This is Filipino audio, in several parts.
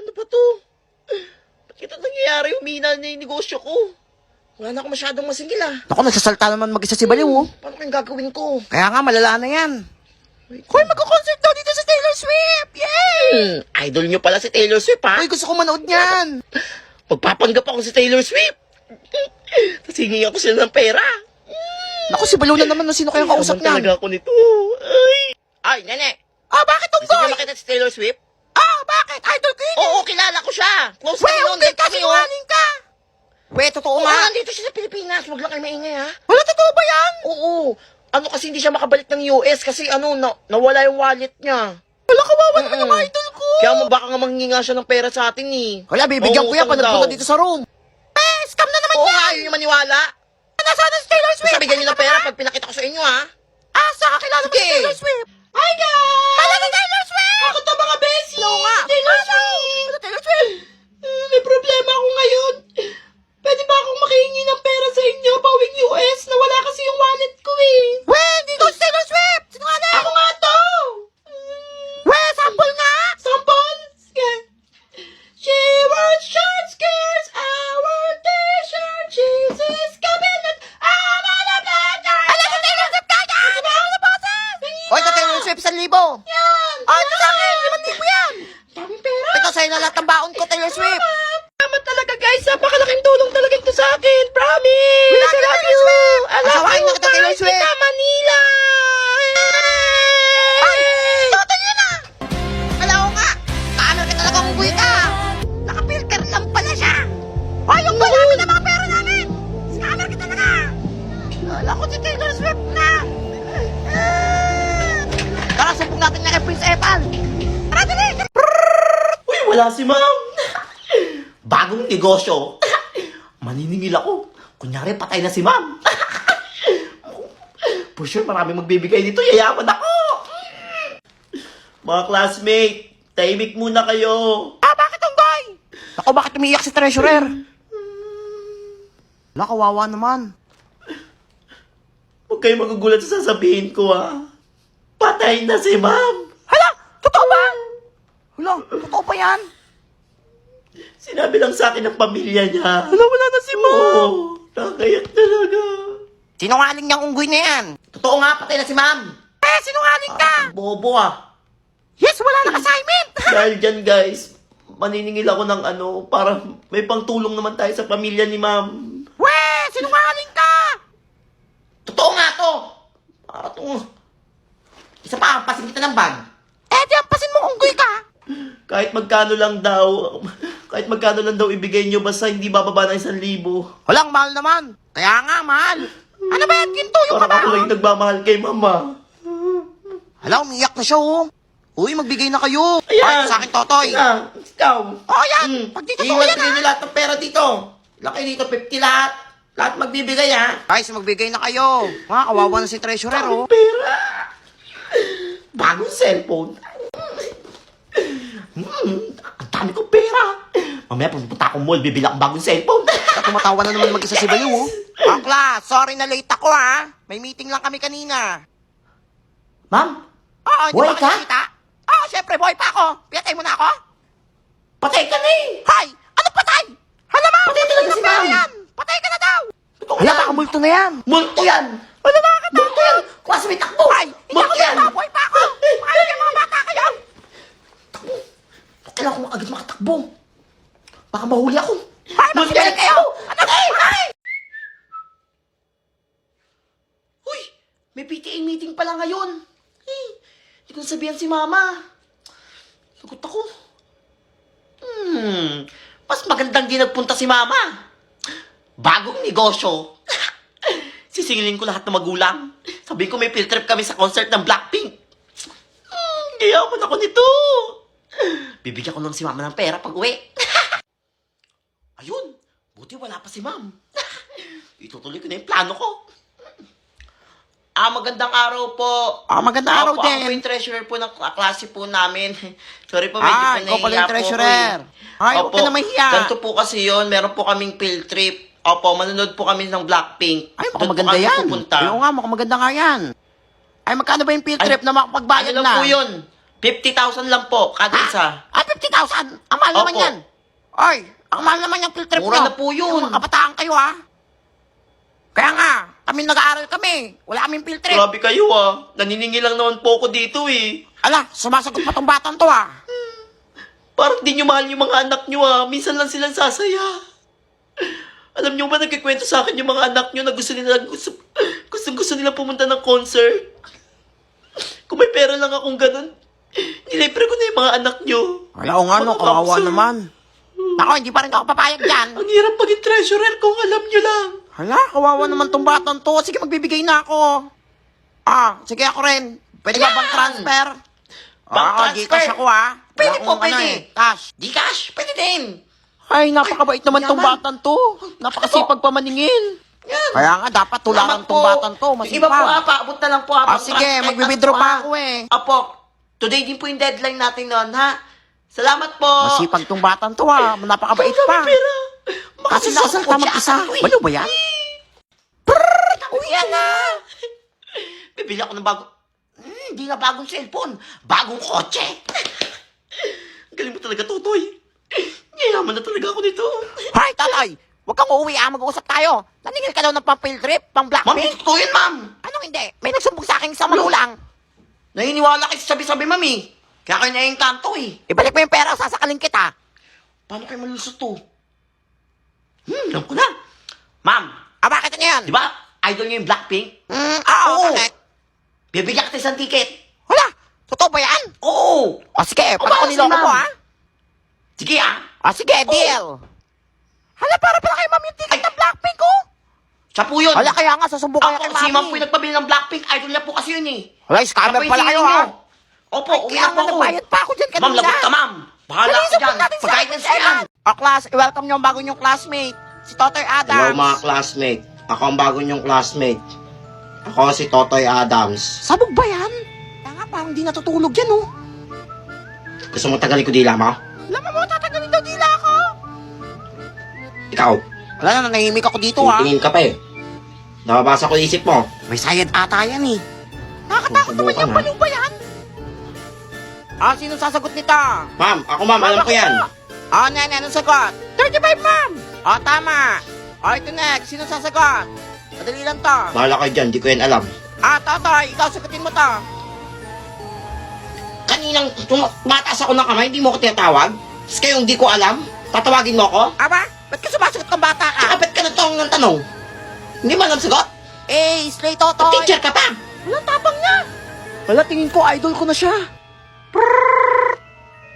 Ano ba to? Ba't ito nangyayari? Humina na yung negosyo ko. Wala na ako masyadong masingil ah. Naku, nagsasalta naman mag-isa si Baliw, oh. Paano kayong gagawin ko? Kaya nga, malala na yan. Hoy, magko-concert daw dito sa Taylor Swift! Yay! Idol nyo pala si Taylor Swift ha? Hoy, gusto ko manood niyan. Magpapanggap ako si Taylor Swift. Tapos hingi ako sila ng pera. Naku, si Baliw na naman na sino kayang kausap Yaman niyan. talaga ako nito. Ay, nene. Bakit Gusto tunggoy? niyo makita si Taylor Swift? Bakit? Idol ko yun. Oo, kilala ko siya. Close kami noon. Hindi Date ka, kami, oh. sinungaling ka. Totoo Oo, nga. nandito siya sa Pilipinas. Huwag lang kayo maingay, ha? Wala, totoo ba yan? Oo. Ano kasi hindi siya makabalik ng US kasi nawala yung wallet niya. Wala, kawawa naman yung idol ko. Kaya baka nga manghinga siya ng pera sa atin eh. Wala, bibigyan ko yan pag Mangungutang nagpunta daw. dito sa room. Scam na naman Oo yan. nga, yun yung maniwala. Nasaan na si Taylor Swift? Basta bigyan niyo ng pera pag pinakita ko sa inyo, ha? Saka kilala mo si Sige. Taylor Swift. Hi, guys! Hala si Taylor Swift! Ako to mga beshi! Oo nga. Taylor Swift! Ano, Taylor Swift? May problema ako ngayon. Pwede ba akong makihingi ng pera sa inyo pawing US? Nawala kasi yung wallet ko eh. Hindi ko si Taylor Swift. Sinungaling. Ako nga to! Sample nga. Sample? Sige. She wears short skirts, I wear t-shirt, she's is coming at I'm on a platter! Hala si Taylor Swift kaya. Ano na boses? Hoy, ito Taylor Swift, 1,000. Yan! Ito sa akin, 5,000 yan. Daming pera! Ito sa'yo na lahat ng baon ko, Taylor Swift. Salamat talaga guys! Napakalaking tulong talaga ito sa akin! Promise! We love you, I love Taylor you! Swift! I love Asawain you! na kita, Taylor Mahal Swift! kita, Manila! Total yun ah. Alam ko nga, kaamil ka talagang ubuy ka. Nakapilter lang pala siya. Hoy, yung namin ng mga pera namin. Scammer ka talaga. Kala ko si Taylor Swift na. Tara, sumpong natin na kay Prince Epal. Tara, dali. Uy, wala si ma'am! Bagong negosyo. Maniningil ako. Kunyari, patay na si ma'am. For sure, marami magbibigay dito. Yayaman ako! Mga classmate, tahimik muna kayo. Bakit tunggoy? Ako, bakit umiiyak si Treasurer? Wala, kawawa naman. Huwag kayo magugulat sa sasabihin ko, ha. Patay na si ma'am. Hala, totoo ba? Hala, totoo ba yan? Sinabi lang sa akin ng pamilya niya. Hala, wala na si Ma'am. Oo, nakayak talaga. Sinungaling niyang unggoy na yan. Totoo nga, patay na si ma'am. Sinungaling ka. Bobo, ah. Yes, wala nang assignment. Dahil dyan, guys, maniningil ako ng para may pangtulong naman tayo sa pamilya ni ma'am. Sinungaling ka. Totoo nga to. Para to. Isa pa, pasin kita ng bag. Di ampasin mo unggoy ka. Kahit magkano lang daw ibigay nyo, basta hindi bababa ng 1,000. Walang mahal naman. Kaya nga, mahal. Ano ba yan, ginto yung Parang ako kabaho? lang yung nagmamahal kay mama. Hala, umiyak na siya, oh. Uy, magbigay na kayo. Ayan. Ay, sa akin, Totoy. Ayan, ikaw. Yan. Pag dito, Iwan yan, nyo lahat ng pera dito. Laki dito, 50 lahat. Lahat magbibigay, ha. Guys, magbigay na kayo. Kawawa na si Treasurer, oh. Pera. Bagong cellphone. Ang dami kong pera. Mamaya pupunta akong mall, bibili akong bagong cellphone. Tumatawa na naman mag-isa si Baliw, oh. Akla, sorry na late ako, ha. May meeting lang kami kanina. Ma'am, Hindi Buhay ba ka? kita? Syempre, buhay pa ako. Pinatay mo na ako? patay ka na eh. Hay! Ano patay? Hala, Ma'am! Patay talaga si Ma'am. Yan. Patay ka na daw! Totoo Hala, yan. baka multo na yan. Multo yan. Hala, nakakatakot. Multo yan. Classmate takbo. Ay, hindi ako Multo yan. dito. Buhay pa ako. Paano kayo mga bata kayo? Kailangan ko agad makatakbo. Baka mahuli ako. Hay, magbibalik kayo. Ano? Hay! Uy, may PTA meeting pala ngayon. Hindi ko nasabihan si mama. Sagot ako. Mas magandang di nagpunta si mama. Bagong negosyo. Sisingilin ko lahat ng magulang. Sabihin ko may field trip kami sa concert ng Blackpink. Gayaman ako nito. Bibigyan ko lang si mama ng pera pag uwi. Ayun, buti wala pa si ma'am. Itutuloy ko na yung plano ko. Magandang araw po. Magandang araw Ako din. po yung treasurer po ng klase po namin. Sorry po, medyo po Ikaw pala yung nahihiya po treasurer. ako eh. Ay, huwag ka na mahiya. Ganito po kasi yun, meron po kaming field trip. Opo, manonood po kami ng Blackpink. Ay, mukhang Doon po maganda kami yan. pupunta. Oo nga, mukhang maganda nga yan. Ay, magkano ba yung field trip na makapagbayad Ano lang na? po yun? 50,000 lang po, kada isa. 50,000? Ang mahal naman Opo. yan. Ay, ang mahal naman yung field trip Mura nyo. na po yun. Yung mga kabataan kayo, ha? Kaya nga, kami nag-aaral kami. Wala kaming field trip. Grabe kayo Naniningi lang naman po ako dito eh. Ala, sumasagot pa tong batang to, ha? Parang di nyo mahal yung mga anak nyo Minsan lang silang sasaya. Alam nyo ba, nagkikwento sa akin yung mga anak nyo na gusto nila pumunta ng concert. Kung may pera lang akong ganun, nilibre ko na yung mga anak nyo. Wala o nga, no, Mga kawawa kapsol. naman. Ako, hindi pa rin ako papayag dyan. Ang hirap maging treasurer kung alam nyo lang. Hala, kawawa naman tong batang to. Sige, magbibigay na ako. Sige ako rin. Pwede ba bang transfer? Bank transfer? Gcash ako, ha? Pwede Wala po, akong pwede. cash. Gcash, pwede din. Ay, napakabait naman tong yaman. batang to. Napakasipag pamaningin. Yan. Kaya nga, dapat tularan Salamat tong po. batang to. Yung iba po Masipag. paabot na lang po Sige, Transfer magbe-withdraw at pa ako eh. Apo, today din po yung deadline natin noon, ha? Salamat po. Masipag tong batang to, ha? Napakabait Kung pa. may pera. Kasi Makasasakot nasalta siya mag-isa. ako, eh. Balo ba yan? Uy, yan na. Bibili ako ng bago. Hindi na bagong cellphone. Bagong kotse. Galing mo talaga, Totoy. Yayaman na talaga ako nito. Hoy, Totoy! Huwag kang uuwi, mag-uusap tayo. Naningil ka daw ng pang-field trip, Ma'am, pang-Blackpink. totoo yun, ma'am. Anong hindi? May nagsumbong sa akin sa magulang. Naniniwala kayo sa sabi-sabi, ma'am, eh. Kaya kayo naiengkanto, eh. Ibalik mo yung pera o sasakaling kita. Paano kayo malusot to? Alam ko na. Ma'am, Bakit ano yan? di ba, idol niyo yung Blackpink? Oo, bakit? Bibigyan kita isang ticket. Wala! Totoo ba yan? Oo. Sige, O, pag ako bakit si niloko mo, ma'am? ha? Sige, Sige, deal. Hala, para pala kay ma'am yung ticket ng Blackpink, ko. Siya po yun. Hala, kaya nga, susumbong kayo Ako, kay si ma'am po mami. yung nagpabili ng Blackpink. Idol niya po kasi yun, eh. Hala, Siya scammer po yung pala kayo, tingin ha? niyo. Opo, uwi Kaya na po nga, ako. nagbayad pa ako dyan kanina. Ma'am, lagot ka, ma'am. Bahala Dali, ka sumbong dyan. natin sa Pag-guidance ka akin. yan. Class, i-welcome niyo ang bago niyong classmate. Si Totoy Adams. Hello mga classmate. Ako ang bago niyong classmate. Ako si Totoy Adams. Sabog ba yan? Kaya nga, parang di natutulog yan, oh. Gusto mo tagalin ko dila mo? Alam mo, tatagalin daw dila ako. Ikaw, Wala na, nanahimik ako dito, ha? tingin ka pa eh. Nakabasa ko isip mo. May sayad ata yan, eh. Nakakatakot naman Susubukan, yung ha? baliw ba yan? Sino sasagot nito? Ma'am, ako ma'am, alam ko yan. Nene, anong sagot? 35, ma'am! Tama. Ito next, sino sasagot? Madali lang to. Bahala kayo dyan, di ko yan alam. Totoy, ikaw sagutin mo to. Kaninang tumataas ako ng kamay, hindi mo ako tinatawag? Tapos kayong di ko alam, tatawagin mo ako? Ba't ka sumasagot kang bata ka? Kapit ka na tong ng tanong. Hindi mo alam sagot? Slay Totoy. Teacher ka pa! Walang tapang niya. Wala, tingin ko, idol ko na siya.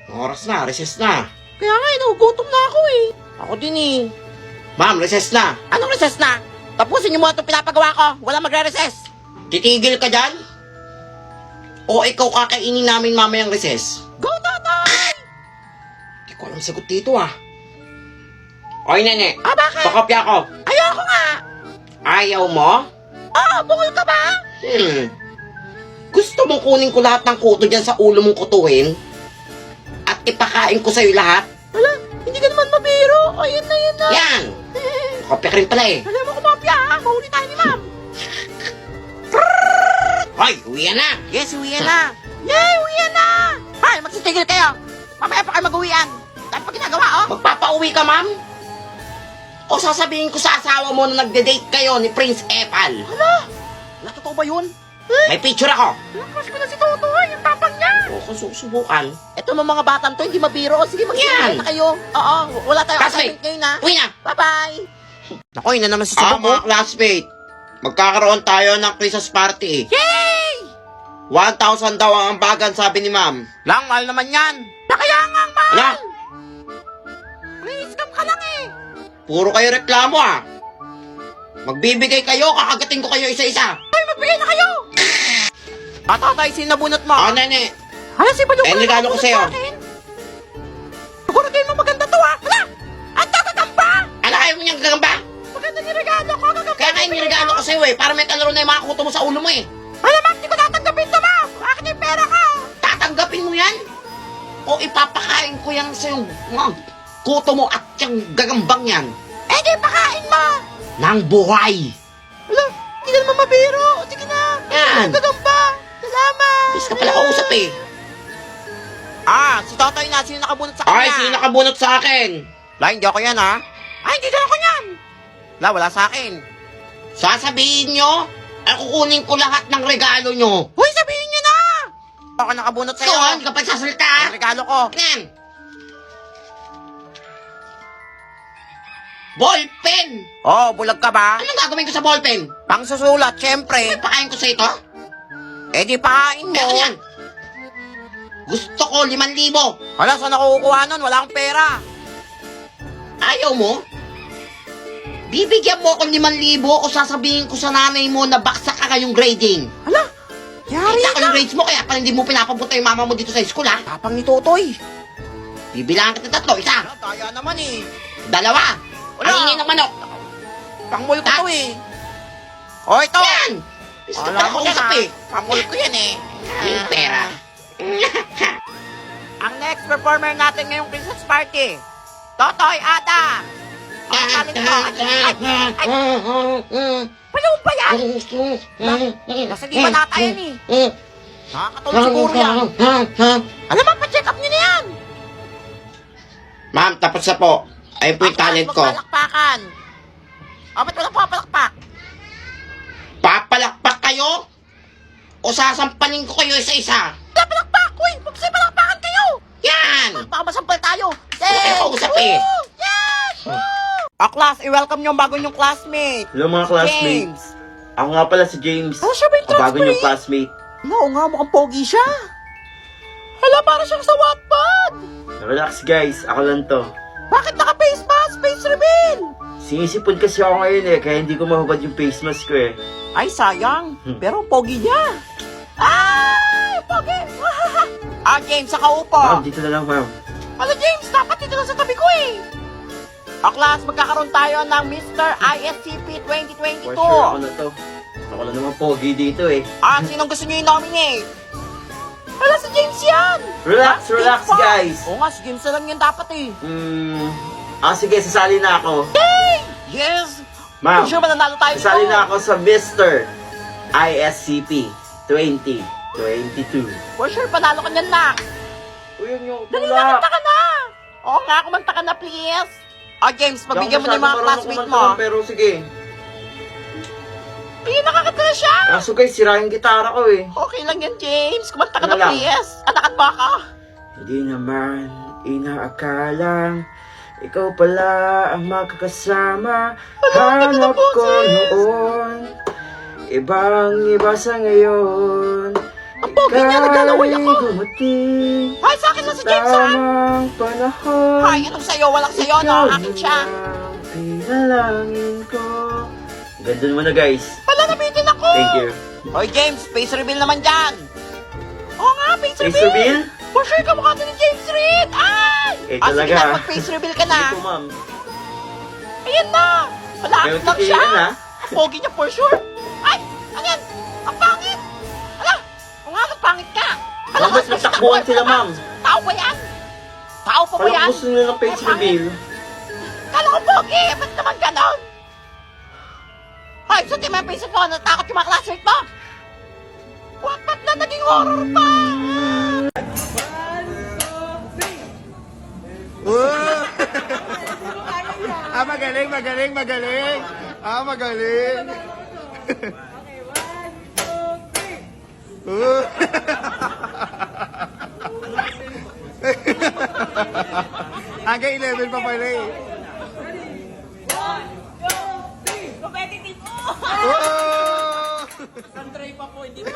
Oras na, recess na. Kaya nga, inugutom na ako, eh. Ako din, eh. Ma'am, recess na. Anong recess na? Tapusin niyo mo itong pinapagawa ko. Wala magre-recess. Titigil ka dyan? O ikaw kakainin namin mamayang recess? Go, Totoy! Hindi ko alam sagot dito Oy, nene. Bakit? Pakopya ko. Ayoko nga. Ayaw mo? Bungol ka ba? Gusto mong kunin ko lahat ng kuto dyan sa ulo mong kutuhin? At ipakain ko sa'yo lahat? Wala, hindi ka naman mabiro. Ayun na, yan na. Yan! Pakopya ka rin pala eh. Alam mo kumapya, ha? Mahuli tayo ni ma'am. Hoy, uwi na! Yes, uwian na. Yay, uwian na. Hay, magsitigil kayo. Mamaya pa kayo mag-uwian. Dahil pa ginagawa, Magpapauwi ka, ma'am? O sasabihin ko sa asawa mo na nagde-date kayo ni Prince Epal? Wala, totoo ba yun? May picture ako. Crush ko na si Totoy, yung tapang niya. O kung susubukan. Ito mga batang to, hindi mabiro. Sige, magsitigil Yan. na kayo. Oo, wala tayong Classmate. assignment ngayon, ha? Uwi na! Bye-bye. Ako, yun na naman si Mga classmate. Magkakaroon tayo ng Christmas party. Yay! 1,000 daw ang ambagan, sabi ni ma'am. Lang, mahal naman yan. Kaya nga, ang mahal. Ala, May scam ka lang, eh. puro kayo reklamo Magbibigay kayo, kakagating ko kayo isa-isa. Ay, magbigay na kayo. Tatay, sinabunot mo. Nene. Hala, si Badyo Eh, regalo ko sa'yo. Siguro kayo mo maganda to, ha? Hala! Ang tatagamba! Ano kayo mo niyang gagamba? Maganda ni regalo ko, gagamba. Kaya nga yung regalo ko sa'yo para may kalaro na yung mga kuto mo sa ulo mo Hala, ma'am, di ko tatanggapin to, ma'am. Akin yung pera ko. Tatanggapin mo yan? O ipapakain ko yan sa yung mga kuto mo at yung gagambang yan Di pakain mo. ng buhay. Hala, hindi ka naman mabiro. Sige na. Yan. Gagamba. Salamat. Bis ka pala kausap Si Totoy na. Sino nakabunot sa kanya? Ay, sino nakabunot sa akin? La, hindi ako yan, ha? Ay, hindi din ako yan. La, wala sa akin. Sasabihin nyo, ay kukunin ko lahat ng regalo nyo. Uy, sabihin niyo na! Ako nakabunot sa'yo. Ikaw, hindi ka pa sasalita. Ang regalo ko. Yan. Ballpen! Oh, bulag ka ba? Anong gagawin ko sa ballpen? Pang susulat, syempre. Pakain ko sa ito? Eh, di pakain mo. Meron yan. Gusto ko 5,000. Hala, saan ako kukuha nun? Wala akong pera. Ayaw mo? Bibigyan mo ako 5,000 o sasabihin ko sa nanay mo na baksak ka kayong grading. Hala, yari Kita ko ka. yung grades mo kaya pala hindi mo pinapapunta yung mama mo dito sa school ha? Tapang ni Totoy. Bibilangan kita 3, 1, Hala, daya naman eh. 2. Wala. Ang ingin ng manok. Pangmul ko to eh. Oh, ito. Yan! Gusto ko Alam mo yan, usap ha? eh. Pangmul ko yan eh. Yung pera. Ang next performer natin ngayong Christmas party, Totoy Ada. Ang talent ko. Ay, palaw ba yan? Nasa di ba nata yan eh? Nakakatulog siguro yan. Alam mo, pa-check up nyo na yan. Ma'am, tapos na po. Ayun po yung talent ko. Magpalakpakan. O, ba't walang papalakpak? Papalakpak kayo? O sasampaling ko kayo isa-isa? Papalakpak! Uy, magpalakpakan kayo! Yan! Baka masampal tayo. Huwag kayo kausap eh. Yes! Class, i-welcome nyo ang bago nyong classmate. Hello mga classmate. James. Ako nga pala si James. Oh, siya ba yung Ang bago transfer niyong eh? classmate. Oo nga, mukhang pogi siya. Hala, para siyang sa Wattpad. Relax guys, ako lang to. Bakit naka-face mask? Face reveal! Sinisipon kasi ako ngayon eh, kaya hindi ko mahubad yung face mask ko eh. Ay, sayang. Pero ang pogi niya. Ay, pogi! James, sa kaupo. Ma'am, dito na lang ma'am. Ano, James? Dapat dito lang sa tabi ko eh. Class, magkakaroon tayo ng Mr. ISCP 2022. For sure ako na to. Ako lang naman pogi dito eh. Sinong gusto niyo i-nominate? Wala si James yan! Relax, relax James pa. guys. Oo nga, si James na lang yan dapat eh. Sige, sasali na ako. Yes! Ma'am, Sure ba nanalo tayo sasali dito? na ako sa Mr. ISCP 2022. For sure, panalo ka niyan na. Uy, yun yung Dali na, kanta ka na! Oo nga, kumanta ka na, please. James, pagbigyan mo na yung mga classmate mo. Pero sige. Nakakanta na siya. Kaso guys, sira yung gitara ko eh. Okay lang yan, James. Kumanta ka Ano na, lang? please. Anakat ba ka? Hindi naman inaakalang ikaw pala ang makakasama. Hanap ko noon, ibang iba sa ngayon. Ang pogi niya, naglalaway ako. dumating Ay, sa akin lang si James, ha? tamang panahon. Ay, anong sayo? Walang sayo, no? Akin siya. Pinalangin ko. Ganda naman na guys. Wala, nabitin ako. Thank you. Hoy, James, face reveal naman dyan. Oo nga, face Face reveal. reveal? For sure, kamukha to ni James Reid. Ay! Eh, Sige talaga. na, mag-face reveal ka na. Sige po ma'am. Ayan na. Wala, Pero lang siya. titigan, ha? Ang pogi niya, for sure. Ay, ano yan? Ang pangit. Hala, o nga, pangit ka. Hala, Ma'am, ba't nagtakbuhan sila, ma'am? Tao ba yan? Tao pa ba Parang yan? gusto nila ng face Ang pangit. reveal. Kala ko pogi, ba't naman ganon? Ay, sa team ang face mo, natakot yung mga classmate mo. Ba't na naging horror pa? Magaling, magaling, magaling. Magaling. Hanggang 11 pa pala eh. Competitive mo! Oh! Sandray pa po, hindi pa.